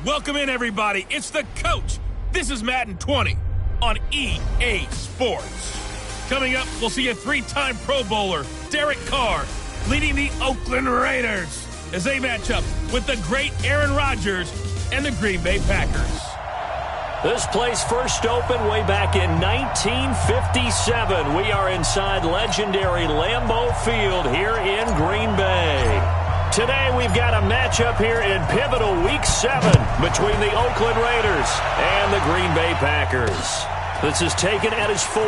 Welcome in, everybody. It's the coach. This is Madden 20 on EA Sports. Coming up, we'll see a three-time Pro Bowler, Derek Carr, leading the Oakland Raiders as they match up with the great Aaron Rodgers and the Green Bay Packers. This place first opened way back in 1957. We are inside legendary Lambeau Field here in Green Bay. Today we've got a matchup here in pivotal Week 7 between the Oakland Raiders and the Green Bay Packers. This is taken at his 4.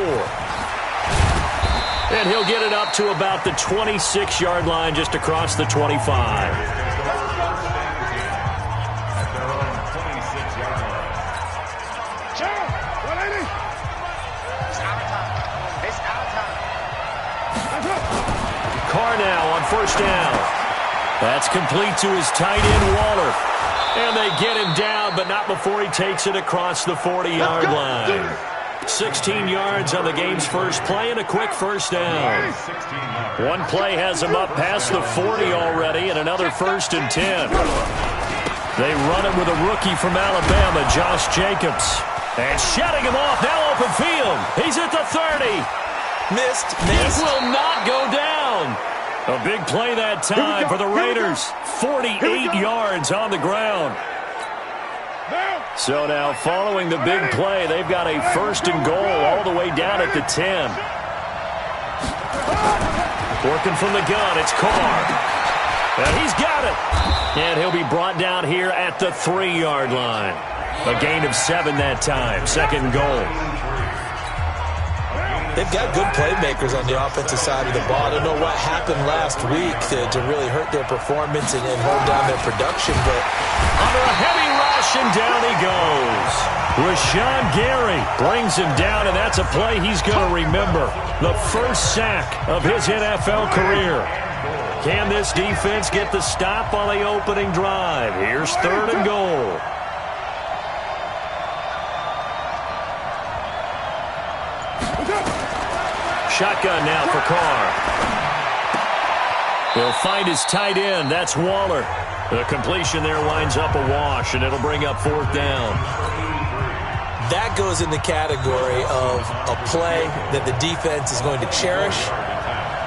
And he'll get it up to about the 26-yard line just across the 25. Carr now on first down. That's complete to his tight end, Waller. And they get him down, but not before he takes it across the 40-yard line. 16 yards on the game's first play and a quick first down. One play has him up past the 40 already and another 1st and 10. They run it with a rookie from Alabama, Josh Jacobs. And shutting him off, now open field. He's at the 30. Missed. It will not go down. A big play that time for the Raiders. 48 yards on the ground. So now following the big play, they've got a 1st and goal all the way down at the 10. Working from the gun, it's Carr. And he's got it. And he'll be brought down here at the 3-yard line. A gain of 7 that time. 2nd and goal. They've got good playmakers on the offensive side of the ball. I don't know what happened last week to really hurt their performance and hold down their production, but under a heavy rush, and down he goes. Rashawn Gary brings him down, and that's a play he's going to remember. The first sack of his NFL career. Can this defense get the stop on the opening drive? Here's 3rd and goal. Shotgun now for Carr. He'll find his tight end. That's Waller. The completion there winds up a wash, and it'll bring up 4th down. That goes in the category of a play that the defense is going to cherish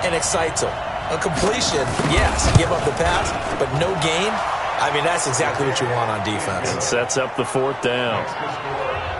and excites them. A completion, yes, give up the pass, but no gain. I mean, that's exactly what you want on defense. It sets up the 4th down.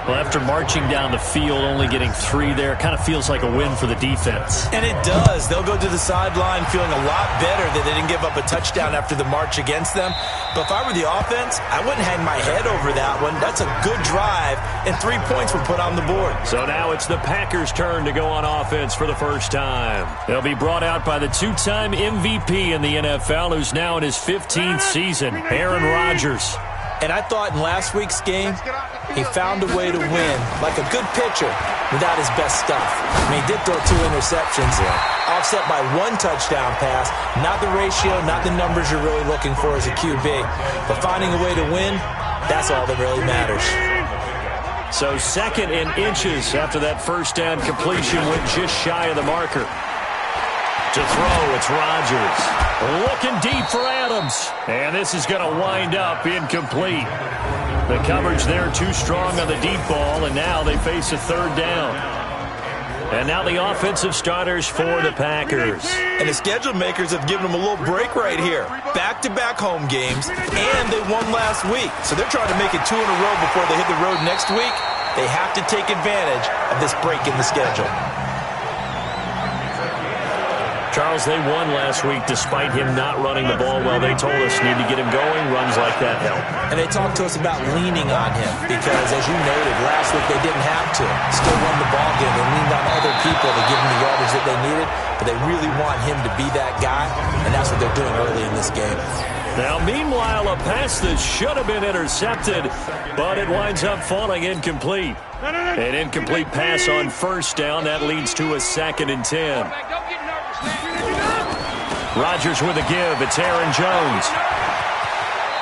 Well, after marching down the field, only getting 3 there, kind of feels like a win for the defense. And it does. They'll go to the sideline feeling a lot better that they didn't give up a touchdown after the march against them. But if I were the offense, I wouldn't hang my head over that one. That's a good drive, and 3 points were put on the board. So now it's the Packers' turn to go on offense for the first time. They'll be brought out by the 2-time MVP in the NFL, who's now in his 15th season, Aaron Rodgers. And I thought in last week's game, he found a way to win, like a good pitcher, without his best stuff. I mean, he did throw 2 interceptions, offset by 1 touchdown pass. Not the ratio, not the numbers you're really looking for as a QB. But finding a way to win, that's all that really matters. So 2nd and inches after that first down completion went just shy of the marker. To throw, it's Rodgers. Looking deep for Adams. And this is going to wind up incomplete. The coverage there too strong on the deep ball, and now they face a 3rd down. And now the offensive starters for the Packers. And the schedule makers have given them a little break right here. Back-to-back home games, and they won last week. So they're trying to make it 2 in a row before they hit the road next week. They have to take advantage of this break in the schedule. Charles, they won last week despite him not running the ball well. They told us need to get him going. Runs like that help. And they talked to us about leaning on him because, as you noted, last week they didn't have to. Still won the ball game. They leaned on other people to give them the yardage that they needed, but they really want him to be that guy, and that's what they're doing early in this game. Now, meanwhile, a pass that should have been intercepted, but it winds up falling incomplete. An incomplete pass on first down. That leads to a 2nd and 10. Rodgers with a give. It's Aaron Jones.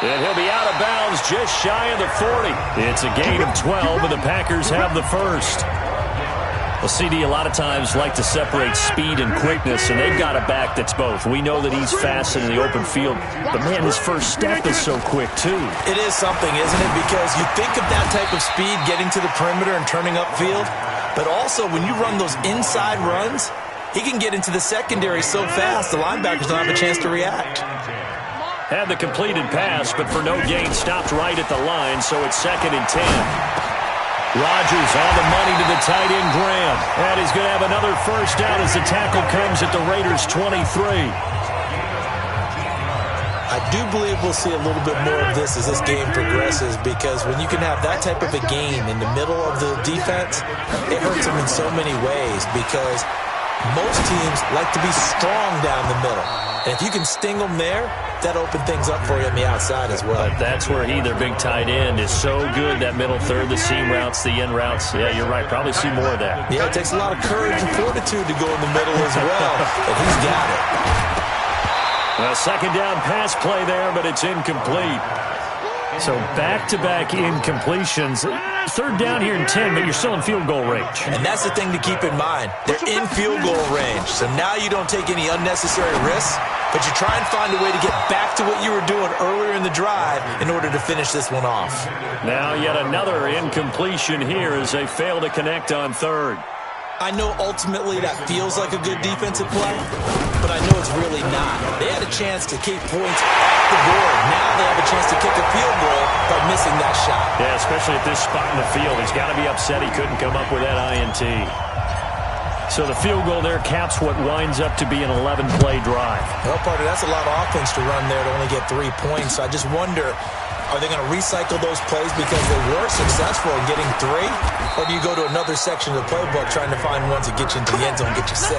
And he'll be out of bounds just shy of the 40. It's a gain of 12, and the Packers have the first. Well, CD, a lot of times like to separate speed and quickness, and they've got a back that's both. We know that he's fast in the open field, but, man, his first step is so quick, too. It is something, isn't it? Because you think of that type of speed getting to the perimeter and turning upfield, but also when you run those inside runs, he can get into the secondary so fast the linebackers don't have a chance to react. Had the completed pass, but for no gain, stopped right at the line, so it's 2nd and 10. Rodgers on the money to the tight end, Graham. And he's going to have another first down as the tackle comes at the Raiders' 23. I do believe we'll see a little bit more of this as this game progresses, because when you can have that type of a game in the middle of the defense, it hurts them in so many ways, because most teams like to be strong down the middle. And if you can sting them there, that opens things up for you on the outside as well. But that's where their big tight end, is so good, that middle third, the seam routes, the in routes. Yeah, you're right. Probably see more of that. Yeah, it takes a lot of courage and fortitude to go in the middle as well, but he's got it. A second down pass play there, but it's incomplete. So back-to-back incompletions. Third down here in 10, but you're still in field goal range. And that's the thing to keep in mind. They're in field goal range, so now you don't take any unnecessary risks, but you try and find a way to get back to what you were doing earlier in the drive in order to finish this one off. Now yet another incompletion here as they fail to connect on third. I know ultimately that feels like a good defensive play, but I know it's really not. They had a chance to keep points off the board. Now they have a chance to kick a field goal by missing that shot. Yeah, especially at this spot in the field. He's got to be upset he couldn't come up with that INT. So the field goal there caps what winds up to be an 11-play drive. Well, partner, that's a lot of offense to run there to only get 3 points. So I just wonder, are they going to recycle those plays because they were successful in getting 3? Or do you go to another section of the playbook trying to find ones that get you into the end zone and get you 6?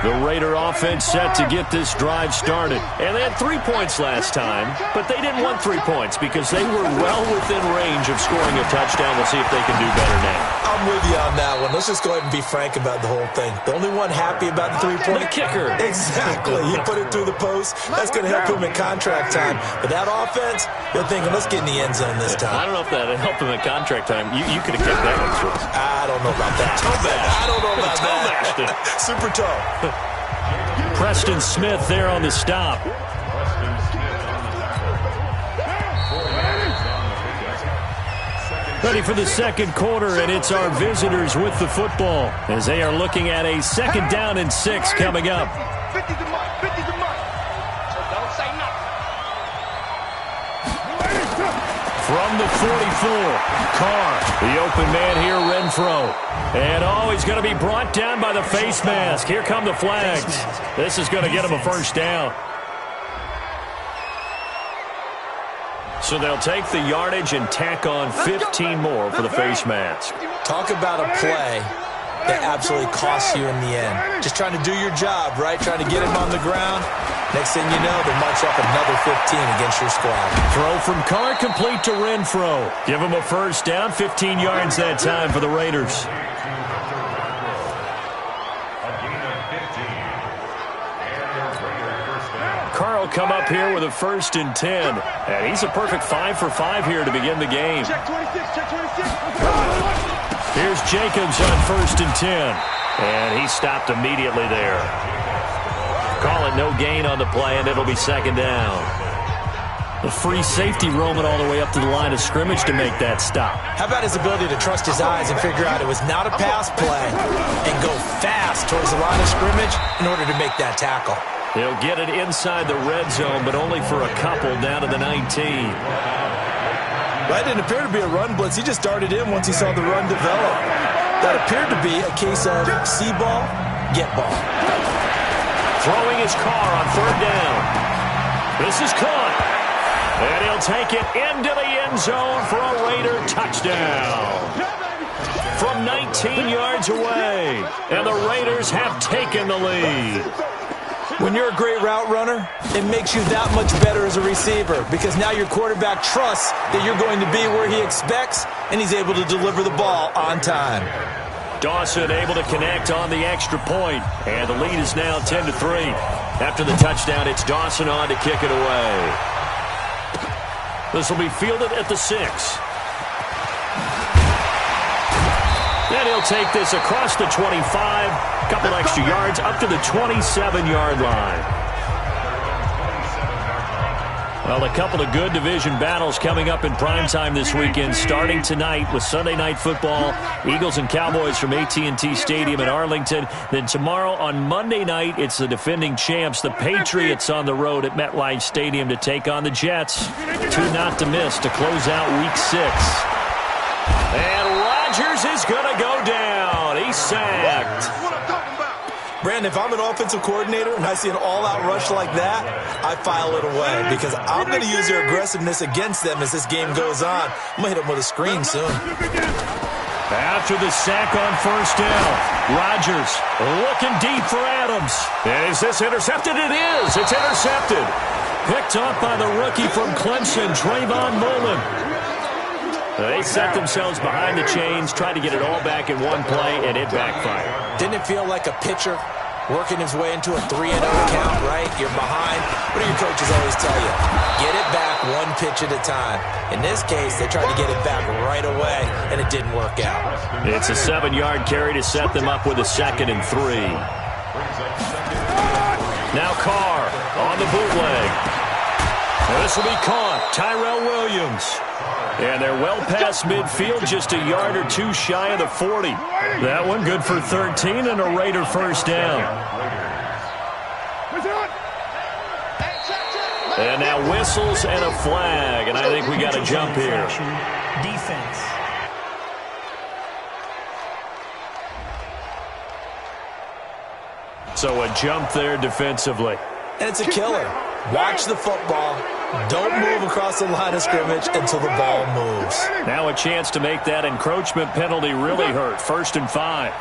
The Raider offense set to get this drive started. And they had 3 points last time, but they didn't want 3 points because they were well within range of scoring a touchdown. We'll see if they can do better now. I'm with you on that one. Let's just go ahead and be frank about the whole thing. The only one happy about the 3-point... The kicker. Exactly. He put it through the post. That's going to help him in contract time. But that offense, they're thinking, let's get in the end zone this time. I don't know if that helped him at contract time. You could have kept that one through. I don't know about that. I don't know about that. Super toe. Preston Smith there on the stop. Ready for the second quarter, and it's our visitors with the football as they are looking at a 2nd down and 6 coming up. From the 44, Carr, the open man here, Renfro. And, he's going to be brought down by the face mask. Here come the flags. This is going to get him a first down. So they'll take the yardage and tack on 15 more for the face mask. Talk about a play that absolutely costs you in the end. Just trying to do your job, right? Trying to get him on the ground. Next thing you know, they march up another 15 against your squad. Throw from Carr complete to Renfro. Give him a first down, 15 yards that time for the Raiders. Carr will come up here with a 1st and 10. And he's a perfect 5 for 5 here to begin the game. Check 26, check 26. Here's Jacobs on 1st and 10. And he stopped immediately there. Call it no gain on the play, and it'll be 2nd down. The free safety roaming all the way up to the line of scrimmage to make that stop. How about his ability to trust his eyes and figure out it was not a pass play and go fast towards the line of scrimmage in order to make that tackle? He'll get it inside the red zone, but only for a couple down to the 19. That didn't appear to be a run blitz. He just darted in once he saw the run develop. That appeared to be a case of see ball, get ball. Throwing his Carr on 3rd down. This is caught. And he'll take it into the end zone for a Raider touchdown. From 19 yards away. And the Raiders have taken the lead. When you're a great route runner, it makes you that much better as a receiver because now your quarterback trusts that you're going to be where he expects, and he's able to deliver the ball on time. Dawson able to connect on the extra point, and the lead is now 10-3. After the touchdown, it's Dawson on to kick it away. This will be fielded at the 6. And he'll take this across the 25, a couple extra yards, up to the 27-yard line. Well, a couple of good division battles coming up in primetime this weekend, starting tonight with Sunday Night Football, Eagles and Cowboys from AT&T Stadium in Arlington. Then tomorrow on Monday night, it's the defending champs, the Patriots, on the road at MetLife Stadium to take on the Jets. 2 not to miss to close out Week 6. And Rodgers is going to go down. He's sacked. Brandon, if I'm an offensive coordinator and I see an all-out rush like that, I file it away because I'm going to use their aggressiveness against them as this game goes on. I'm going to hit them with a screen soon. After the sack on first down, Rodgers looking deep for Adams. Is this intercepted? It is. It's intercepted. Picked up by the rookie from Clemson, Trayvon Mullen. They set themselves behind the chains, tried to get it all back in one play, and it backfired. Didn't it feel like a pitcher working his way into a 3-0 count, right? You're behind. What do your coaches always tell you? Get it back one pitch at a time. In this case, they tried to get it back right away, and it didn't work out. It's a 7-yard carry to set them up with a 2nd and 3. Now Carr on the bootleg. This will be caught. Tyrell Williams. And they're well past midfield, just a yard or 2 shy of the 40. That one good for 13 and a Raider first down. And now whistles and a flag, and I think we got a jump here. Defense. So a jump there defensively. And it's a killer. Watch the football. Don't move across the line of scrimmage until the ball moves. Now a chance to make that encroachment penalty really hurt. 1st and 5.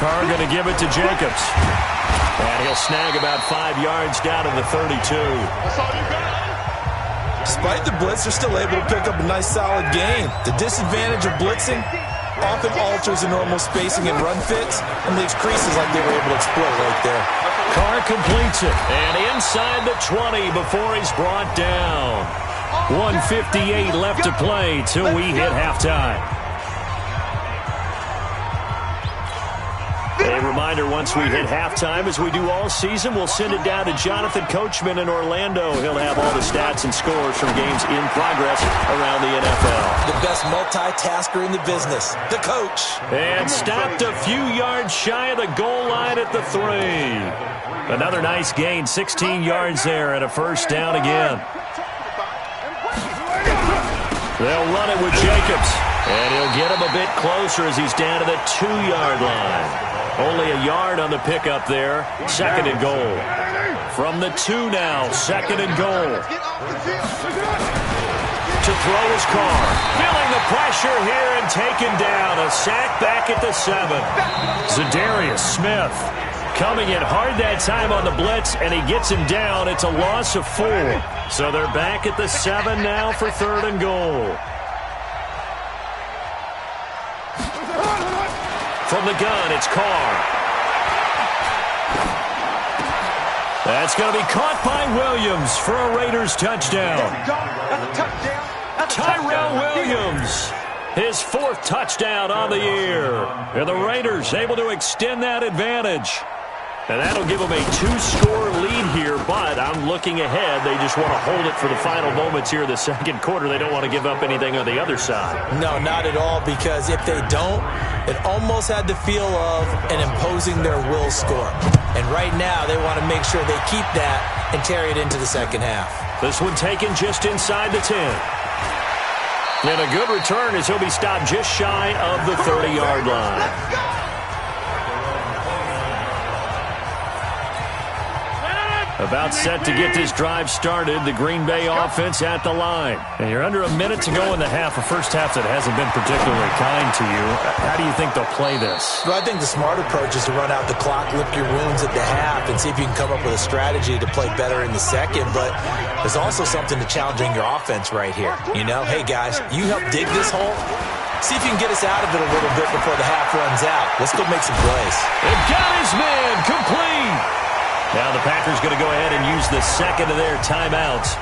Carr going to give it to Jacobs. And he'll snag about 5 yards down to the 32. Despite the blitz, they're still able to pick up a nice solid gain. The disadvantage of blitzing often alters the normal spacing and run fits and leaves creases like they were able to exploit right there. Carr completes it, and inside the 20 before he's brought down. 1:58 left to play till we hit halftime. A reminder, once we hit halftime, as we do all season, we'll send it down to Jonathan Coachman in Orlando. He'll have all the stats and scores from games in progress around the NFL. The best multitasker in the business, the coach. And stopped a few yards shy of the goal line at the 3. Another nice gain, 16 yards there and a first down again. They'll run it with Jacobs, and he'll get him a bit closer as he's down to the 2-yard line. Only a yard on the pickup there. 2nd and goal. From the 2 now, 2nd and goal. To throw his Carr. Feeling the pressure here and taken down. A sack back at the 7. Zadarius Smith coming in hard that time on the blitz, and he gets him down. It's a loss of 4. So they're back at the 7 now for 3rd and goal. From the gun, it's Carr. That's going to be caught by Williams for a Raiders touchdown. Tyrell Williams, his 4th touchdown on the year. And the Raiders able to extend that advantage. And that'll give them a 2-score lead here, but I'm looking ahead. They just want to hold it for the final moments here in the 2nd quarter. They don't want to give up anything on the other side. No, not at all, because if they don't, it almost had the feel of an imposing their will score. And right now, they want to make sure they keep that and carry it into the 2nd half. This one taken just inside the 10. And a good return as he'll be stopped just shy of the 30-yard line. About set to get this drive started, the Green Bay offense at the line. And you're under a minute to go in the half, a first half that hasn't been particularly kind to you. How do you think they'll play this? Well, I think the smart approach is to run out the clock, lick your wounds at the half, and see if you can come up with a strategy to play better in the 2nd. But there's also something to challenging your offense right here. You know, hey, guys, you help dig this hole. See if you can get us out of it a little bit before the half runs out. Let's go make some plays. It got his man complete. Now the Packers going to go ahead and use the 2nd of their timeouts.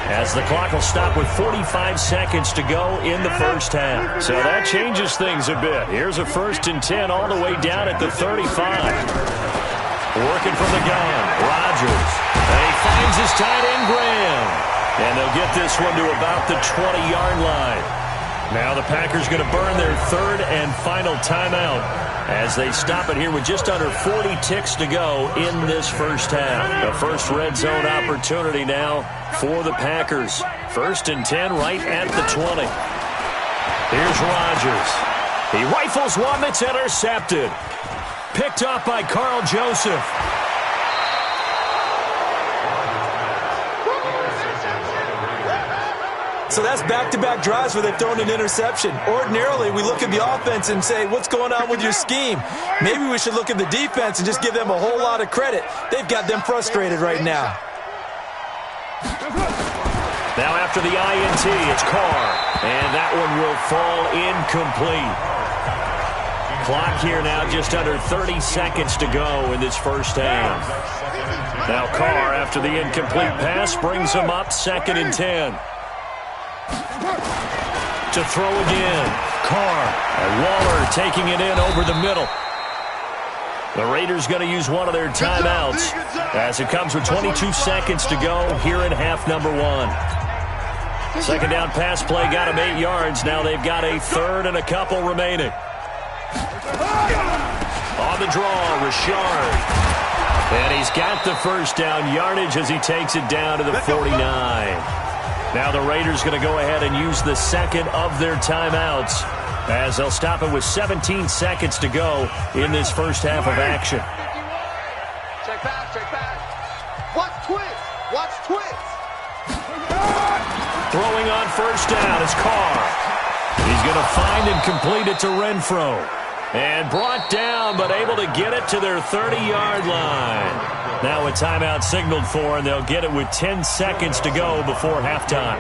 as the clock will stop with 45 seconds to go in the first half. So that changes things a bit. Here's a 1st and 10 all the way down at the 35. Working from the gun, Rodgers. And he finds his tight end, Graham. And they'll get this one to about the 20-yard line. Now the Packers going to burn their 3rd and final timeout as they stop it here with just under 40 ticks to go in this first half. The first red zone opportunity now for the Packers. 1st and 10 right at the 20. Here's Rodgers. He rifles one that's intercepted. Picked up by Carl Joseph. So that's back-to-back drives where they've thrown an interception. Ordinarily, we look at the offense and say, what's going on with your scheme? Maybe we should look at the defense and just give them a whole lot of credit. They've got them frustrated right now. Now after the INT, it's Carr. And that one will fall incomplete. Clock here now just under 30 seconds to go in this first half. Now Carr, after the incomplete pass, brings him up 2nd and 10. To throw again. Carr. And Waller taking it in over the middle. The Raiders going to use one of their timeouts as it comes with 22 seconds to go here in half number 1. 2nd down pass play got him 8 yards. Now they've got a 3rd and a couple remaining. On the draw, Richard. And he's got the first down yardage as he takes it down to the 49. Now the Raiders going to go ahead and use the 2nd of their timeouts as they'll stop it with 17 seconds to go in this first half of action. Check back. Watch twist. Throwing on 1st down is Carr. He's going to find and complete it to Renfro. And brought down, but able to get it to their 30-yard line. Now a timeout signaled for, and they'll get it with 10 seconds to go before halftime.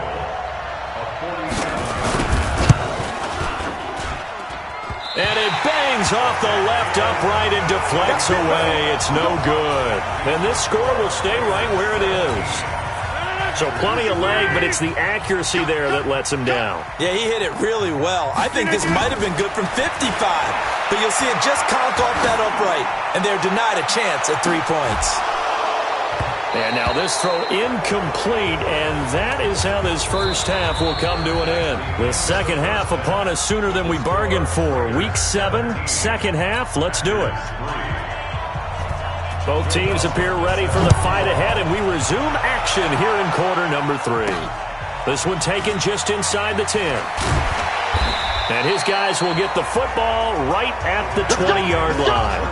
And it bangs off the left upright and deflects away. It's no good. And this score will stay right where it is. So plenty of leg, but it's the accuracy there that lets him down. Yeah, he hit it really well. I think this might have been good from 55. But you'll see it just conk off that upright. And they're denied a chance at 3 points. And now this throw incomplete, and that is how this first half will come to an end. The second half upon us sooner than we bargained for. Week 7, second half. Let's do it. Both teams appear ready for the fight ahead, and we resume action here in quarter number 3. This one taken just inside the 10. And his guys will get the football right at the 20-yard line.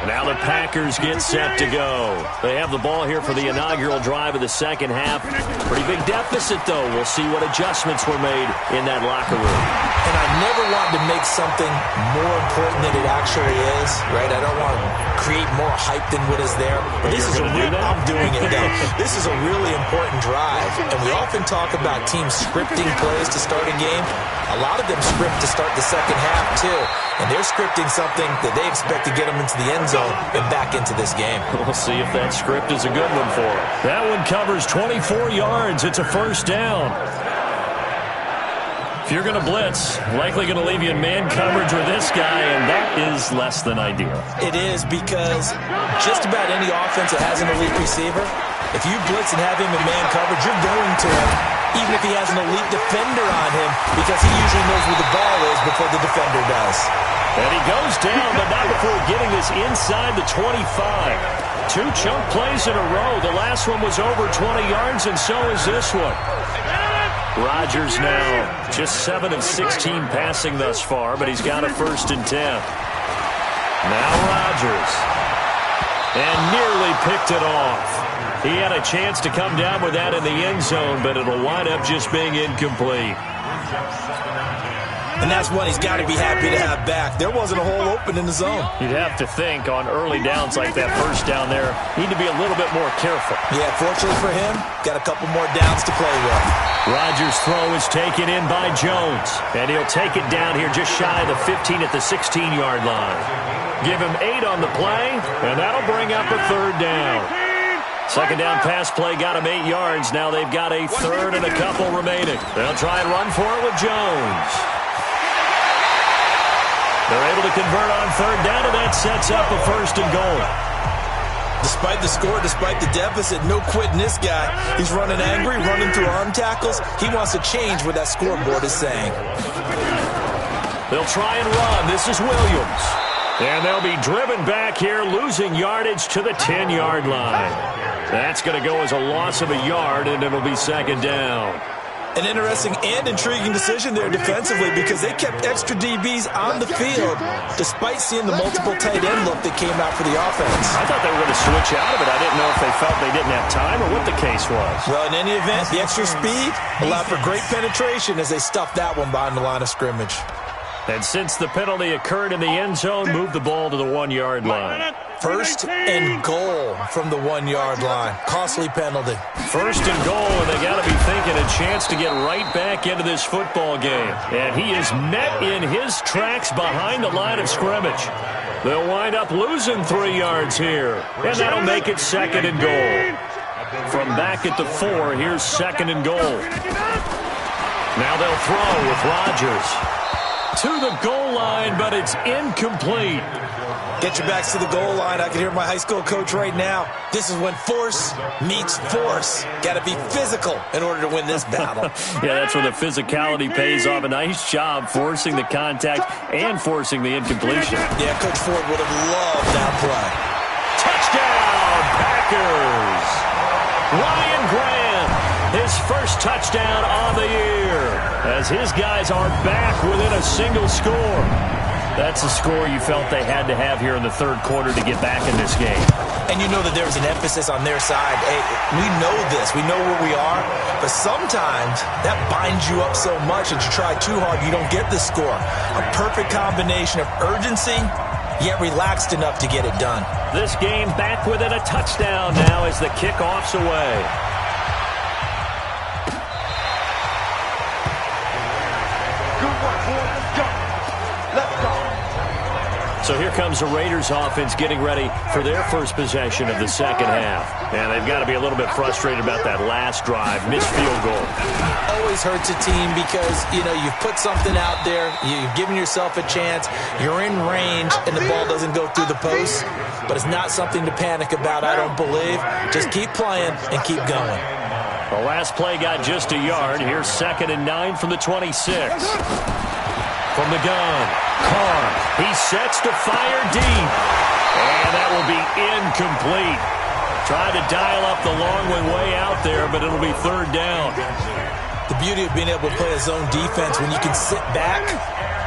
Now the Packers get set to go. They have the ball here for the inaugural drive of the second half. Pretty big deficit, though. We'll see what adjustments were made in that locker room. And I never want to make something more important than it actually is, right? I don't want to create more hype than what is there. But this is I'm doing it, though. This is a really important drive. And we often talk about teams scripting plays to start a game. A lot of them script to start the second half, too. And they're scripting something that they expect to get them into the end zone and back into this game. We'll see if that script is a good one for them. That one covers 24 yards. It's a first down. If you're going to blitz, likely going to leave you in man coverage with this guy, and that is less than ideal. It is, because just about any offense that has an elite receiver, if you blitz and have him in man coverage, you're going to him, even if he has an elite defender on him, because he usually knows where the ball is before the defender does. And he goes down, but not before getting this inside the 25. 2 chunk plays in a row. The last one was over 20 yards, and so is this one. Rodgers now just 7 of 16 passing thus far, but he's got a 1st and 10. Now Rodgers. And nearly picked it off. He had a chance to come down with that in the end zone, but it'll wind up just being incomplete. And that's one he's got to be happy to have back. There wasn't a hole open in the zone. You'd have to think on early downs like that first down there, need to be a little bit more careful. Yeah, fortunately for him, got a couple more downs to play with. Rodgers' throw is taken in by Jones, and he'll take it down here just shy of the 15 at the 16-yard line. Give him 8 on the play, and that'll bring up a third down. Second down pass play got him 8 yards. Now they've got a third and a couple remaining. They'll try and run for it with Jones. They're able to convert on third down, and that sets up a first and goal. Despite the score, despite the deficit, no quitting this guy. He's running angry, running through arm tackles. He wants to change what that scoreboard is saying. They'll try and run. This is Williams. And they'll be driven back here, losing yardage to the 10-yard line. That's going to go as a loss of a yard, and it'll be second down. An interesting and intriguing decision there defensively because they kept extra DBs on the field despite seeing the multiple tight end look that came out for the offense. I thought they were going to switch out of it. I didn't know if they felt they didn't have time or what the case was. Well, in any event, the extra speed allowed for great penetration as they stuffed that one behind the line of scrimmage. And since the penalty occurred in the end zone, moved the ball to the 1-yard line. First and goal from the 1-yard line. Costly penalty. First and goal, and they got to be thinking a chance to get right back into this football game. And he is met in his tracks behind the line of scrimmage. They'll wind up losing 3 yards here, and that'll make it second and goal. From back at the 4, here's second and goal. Now they'll throw with Rodgers. To the goal line, but it's incomplete. Get your backs to the goal line. I can hear my high school coach right now. This is when force meets force. Got to be physical in order to win this battle. Yeah, that's where the physicality pays off. A nice job forcing the contact and forcing the incompletion. Yeah, Coach Ford would have loved that play. Touchdown, Packers. Ryan Graham, his first touchdown on the year, as his guys are back within a single score. That's a score you felt they had to have here in the third quarter to get back in this game. And you know that there was an emphasis on their side. Hey, we know this. We know where we are. But sometimes that binds you up so much that you try too hard, you don't get the score. A perfect combination of urgency, yet relaxed enough to get it done. This game back within a touchdown now as the kickoff's away. So here comes the Raiders offense getting ready for their first possession of the second half. And they've got to be a little bit frustrated about that last drive, missed field goal. Always hurts a team because, you know, you've put something out there, you've given yourself a chance, you're in range, and the ball doesn't go through the post. But it's not something to panic about, I don't believe. Just keep playing and keep going. The last play got just a yard. Here's second and 9 from the 26. From the gun, Carr, he sets to fire deep, and that will be incomplete. Tried to dial up the long way out there, but it'll be third down. The beauty of being able to play a zone defense when you can sit back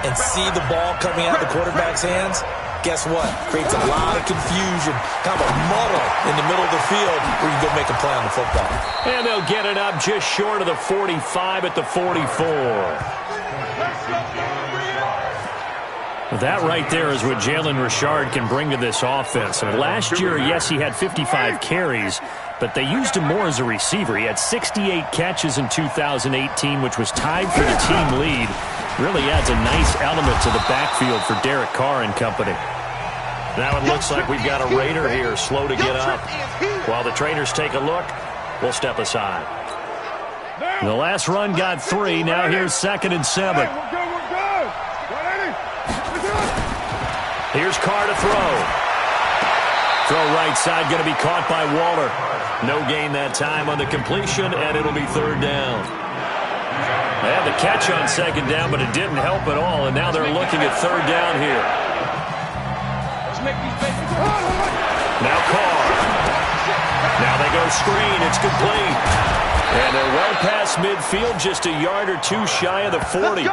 and see the ball coming out of the quarterback's hands, guess what? Creates a lot of confusion, kind of a muddle in the middle of the field where you can go make a play on the football. And they'll get it up just short of the 45 at the 44. That right there is what Jalen Richard can bring to this offense. And last year, yes, he had 55 carries, but they used him more as a receiver. He had 68 catches in 2018, which was tied for the team lead. Really adds a nice element to the backfield for Derek Carr and company. Now it looks like we've got a Raider here, slow to get up. While the trainers take a look, we'll step aside. The last run got 3. Now here's second and 7. Here's Carr to throw. Throw right side, going to be caught by Waller. No gain that time on the completion, and it'll be third down. They had the catch on second down, but it didn't help at all, and now they're looking at third down here. Now Carr. Now they go screen. It's complete. And they're well past midfield, just a yard or two shy of the 40.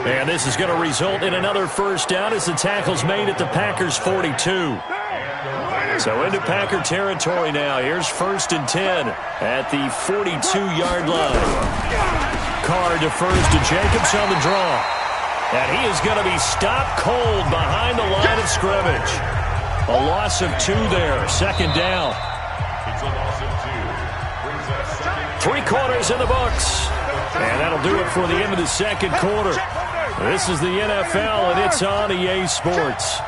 And this is going to result in another first down as the tackle's made at the Packers' 42. So into Packer territory now. Here's first and 10 at the 42-yard line. Carr defers to Jacobs on the draw. And he is going to be stopped cold behind the line of scrimmage. A loss of 2 there, second down. 3 quarters in the books. And that'll do it for the end of the second quarter. This is the NFL, and it's on EA Sports.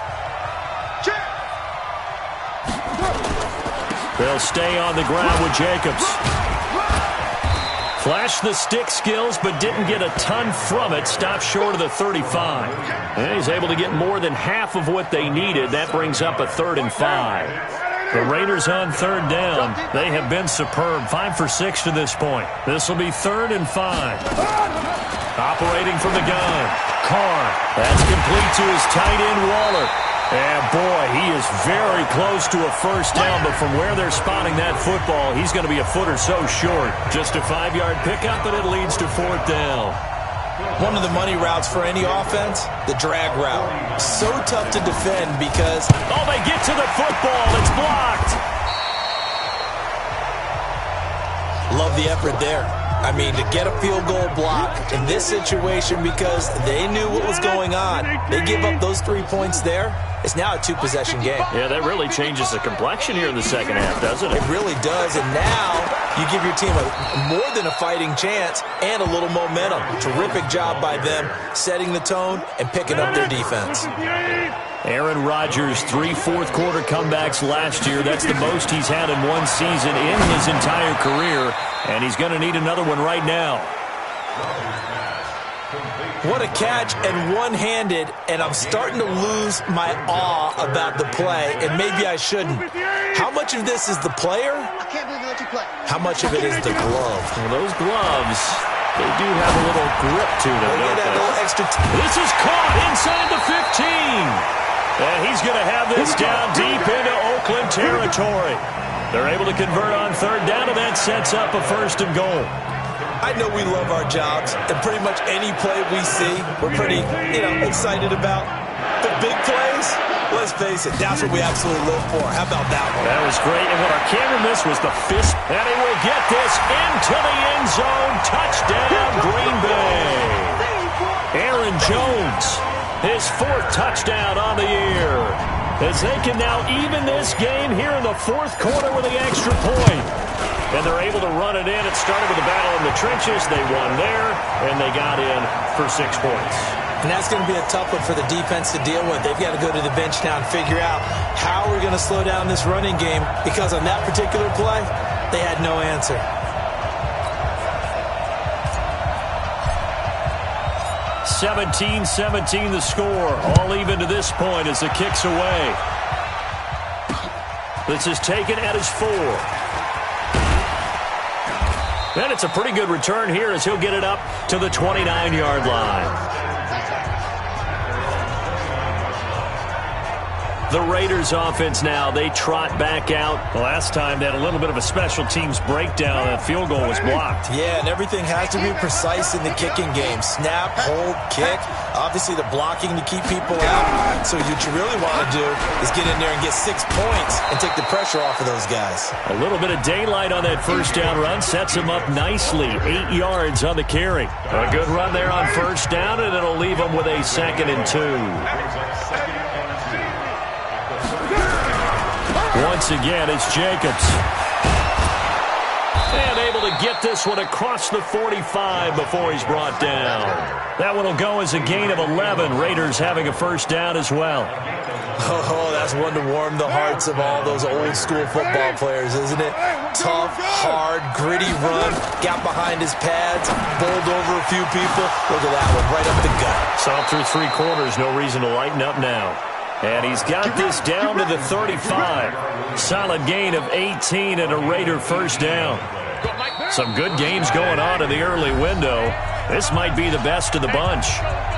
They'll stay on the ground with Jacobs. Flashed the stick skills, but didn't get a ton from it. Stopped short of the 35. And he's able to get more than half of what they needed. That brings up a 3rd and 5. The Raiders on 3rd down. They have been superb. 5 for 6 to this point. This will be 3rd and 5. Operating from the gun. Carr. That's complete to his tight end, Waller. And, boy, he is very close to a first down, but from where they're spotting that football, he's going to be a foot or so short. Just a 5-yard pickup, and it leads to 4th down. One of the money routes for any offense, the drag route. So tough to defend because... Oh, they get to the football. It's blocked. Love the effort there. I mean, to get a field goal block in this situation because they knew what was going on. They give up those 3 points there. It's now a 2-possession game. Yeah, that really changes the complexion here in the second half, doesn't it? It really does, and now you give your team more than a fighting chance and a little momentum. Terrific job by them setting the tone and picking up their defense. Aaron Rodgers, 3 fourth-quarter comebacks last year. That's the most he's had in one season in his entire career, and he's going to need another one right now. What a catch, and one-handed, and I'm starting to lose my awe about the play, and maybe I shouldn't. How much of this is the player? I can't believe they let you play. How much of it is the glove? Well, those gloves, they do have a little grip to them, They get that little extra... This is caught inside the 15. And he's going to have this down deep into Oakland territory. They're able to convert on 3rd down, and that sets up a 1st and goal. I know we love our jobs, and pretty much any play we see, we're pretty, excited about. The big plays, let's face it, that's what we absolutely live for. How about that one? That was great, and what our camera missed was the fist. And he will get this into the end zone. Touchdown, Green Bay. Aaron Jones, his 4th touchdown on the year. As they can now even this game here in the 4th quarter with the extra point. And they're able to run it in. It started with a battle in the trenches. They won there, and they got in for 6 points. And that's going to be a tough one for the defense to deal with. They've got to go to the bench now and figure out how we're going to slow down this running game because on that particular play, they had no answer. (17-17) the score. All even to this point as the kick's away. This is taken at his 4. And it's a pretty good return here as he'll get it up to the 29-yard line. The Raiders offense now, they trot back out. Last time they had a little bit of a special teams breakdown. That field goal was blocked. Yeah, and everything has to be precise in the kicking game. Snap, hold, kick. Obviously the blocking to keep people out. So what you really want to do is get in there and get 6 points and take the pressure off of those guys. A little bit of daylight on that first down run sets him up nicely. 8 yards on the carry. A good run there on first down, and it'll leave him with a 2nd and 2. Once again, it's Jacobs. And able to get this one across the 45 before he's brought down. That one will go as a gain of 11. Raiders having a first down as well. Oh, that's one to warm the hearts of all those old school football players, isn't it? Tough, hard, gritty run. Got behind his pads, bowled over a few people. Look at that one, right up the gut. Saw through 3 quarters, no reason to lighten up now. And he's got this down to the 35. Solid gain of 18 and a Raider first down. Some good games going on in the early window. This might be the best of the bunch.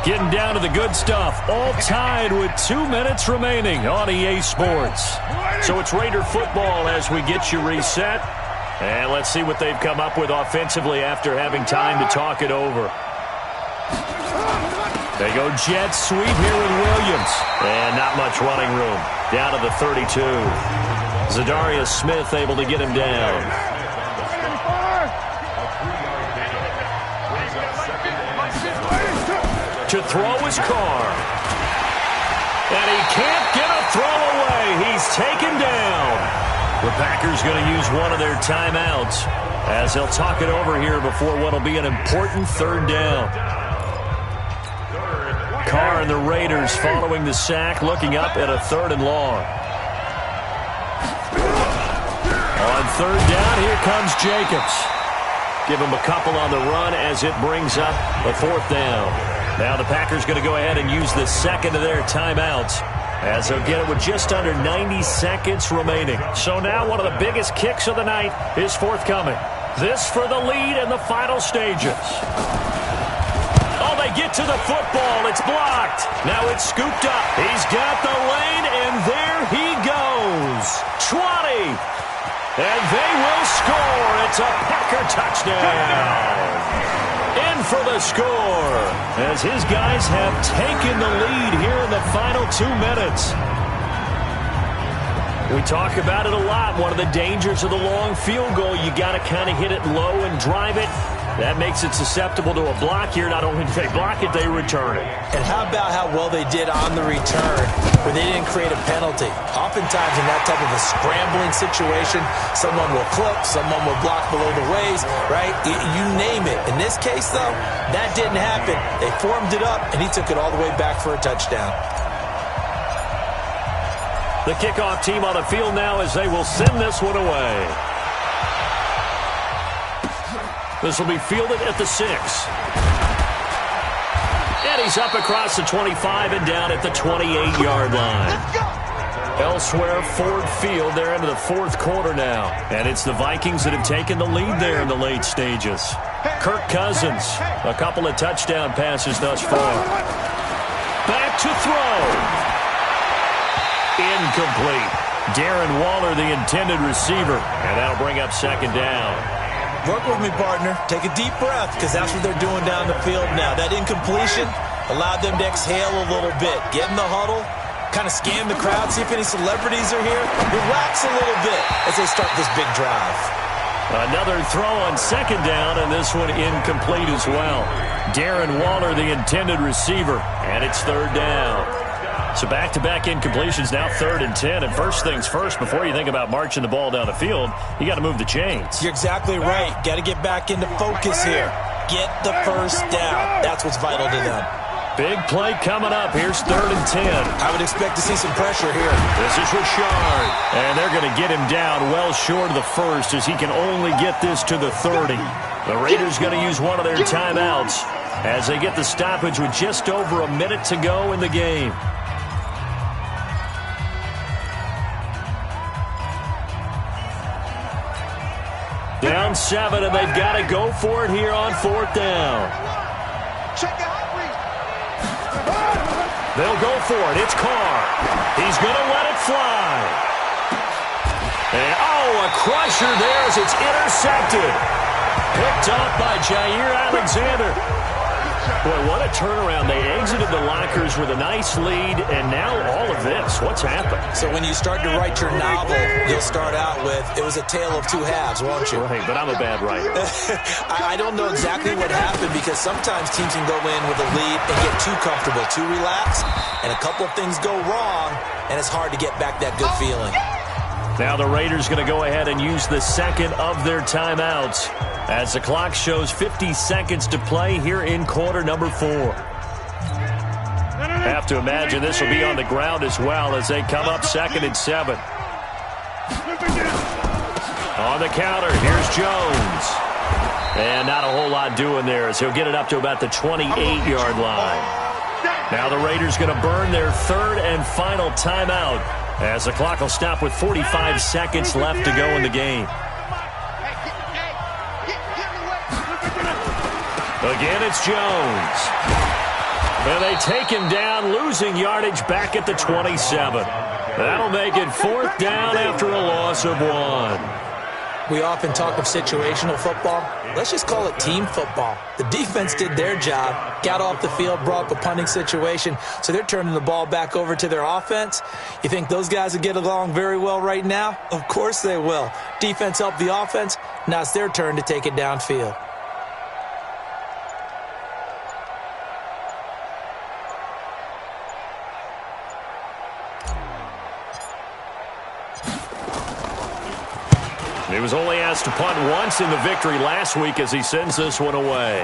Getting down to the good stuff. All tied with 2 minutes remaining on EA Sports. So it's Raider football as we get you reset. And let's see what they've come up with offensively after having time to talk it over. They go jet sweep here with Williams. And not much running room. Down to the 32. Zadarius Smith able to get him down. To throw his Carr. And he can't get a throw away. He's taken down. The Packers going to use one of their timeouts as they'll talk it over here before what will be an important 3rd down. Carr and the Raiders following the sack, looking up at a 3rd and long. On third down, here comes Jacobs. Give him a couple on the run as it brings up a fourth down. Now the Packers going to go ahead and use the second of their timeouts as they'll get it with just under 90 seconds remaining. So now one of the biggest kicks of the night is forthcoming. This for the lead in the final stages. Oh, they get to the football. It's blocked. Now it's scooped up. He's got the lane, and there he goes. 20. And they will score. It's a Packer touchdown. In for the score as his guys have taken the lead here in the final 2 minutes. We talk about it a lot. One of the dangers of the long field goal, you got to kind of hit it low and drive it. That makes it susceptible to a block here. Not only do they block it, they return it. And how about how well they did on the return where they didn't create a penalty? Oftentimes in that type of a scrambling situation, someone will clip, someone will block below the waist, right? You name it. In this case, though, that didn't happen. They formed it up, and he took it all the way back for a touchdown. The kickoff team on the field now as they will send this one away. This will be fielded at the 6. And he's up across the 25 and down at the 28-yard line. Elsewhere, Ford Field, they're into the fourth quarter now. And it's the Vikings that have taken the lead there in the late stages. Kirk Cousins, a couple of touchdown passes thus far. Back to throw. Incomplete. Darren Waller, the intended receiver. And that'll bring up second down. Work with me, partner. Take a deep breath, because that's what they're doing down the field now. That incompletion allowed them to exhale a little bit. Get in the huddle, kind of scan the crowd, see if any celebrities are here. Relax a little bit as they start this big drive. Another throw on second down, and this one incomplete as well. Darren Waller, the intended receiver, and it's third down. So back-to-back incompletions, now 3rd and 10. And first things first, before you think about marching the ball down the field, you got to move the chains. You're exactly right. Got to get back into focus here. Get the first down. That's what's vital to them. Big play coming up. Here's 3rd and 10. I would expect to see some pressure here. This is Richard. And they're going to get him down well short of the first as he can only get this to the 30. The Raiders going to use one of their timeouts as they get the stoppage with just over a minute to go in the game. Down 7, and they've got to go for it here on 4th down. They'll go for it. It's Carr. He's going to let it fly. And, a crusher there as it's intercepted. Picked off by Jair Alexander. Boy, what a turnaround. They exited the lockers with a nice lead, and now all of this. What's happened? So when you start to write your novel, you'll start out with, it was a tale of two halves, won't you? Right, but I'm a bad writer. I don't know exactly what happened because sometimes teams can go in with a lead and get too comfortable, too relaxed, and a couple of things go wrong, and it's hard to get back that good feeling. Now the Raiders going to go ahead and use the second of their timeouts as the clock shows 50 seconds to play here in quarter number 4. Have to imagine this will be on the ground as well as they come up 2nd and 7. On the counter, here's Jones. And not a whole lot doing there as he'll get it up to about the 28-yard line. Now the Raiders going to burn their 3rd and final timeout as the clock will stop with 45 seconds left to go in the game. Again, it's Jones. And they take him down, losing yardage back at the 27. That'll make it 4th down after a loss of 1. We often talk of situational football. Let's just call it team football. The defense did their job, got off the field, brought up a punting situation, so they're turning the ball back over to their offense. You think those guys will get along very well right now? Of course they will. Defense helped the offense. Now it's their turn to take it downfield. He was only asked to punt once in the victory last week as he sends this one away.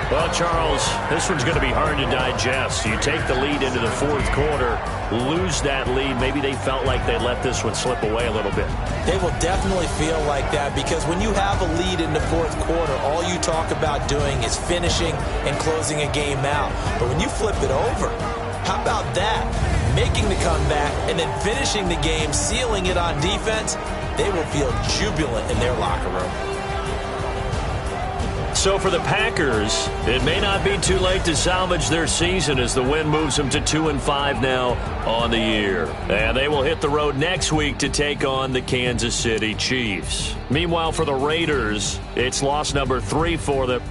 Well, Charles, this one's going to be hard to digest. You take the lead into the fourth quarter, lose that lead. Maybe they felt like they let this one slip away a little bit. They will definitely feel like that because when you have a lead in the fourth quarter, all you talk about doing is finishing and closing a game out. But when you flip it over, how about that? Making the comeback and then finishing the game, sealing it on defense, they will feel jubilant in their locker room. So for the Packers, it may not be too late to salvage their season as the win moves them to 2-5 now on the year. And they will hit the road next week to take on the Kansas City Chiefs. Meanwhile, for the Raiders, it's loss number 3 for them.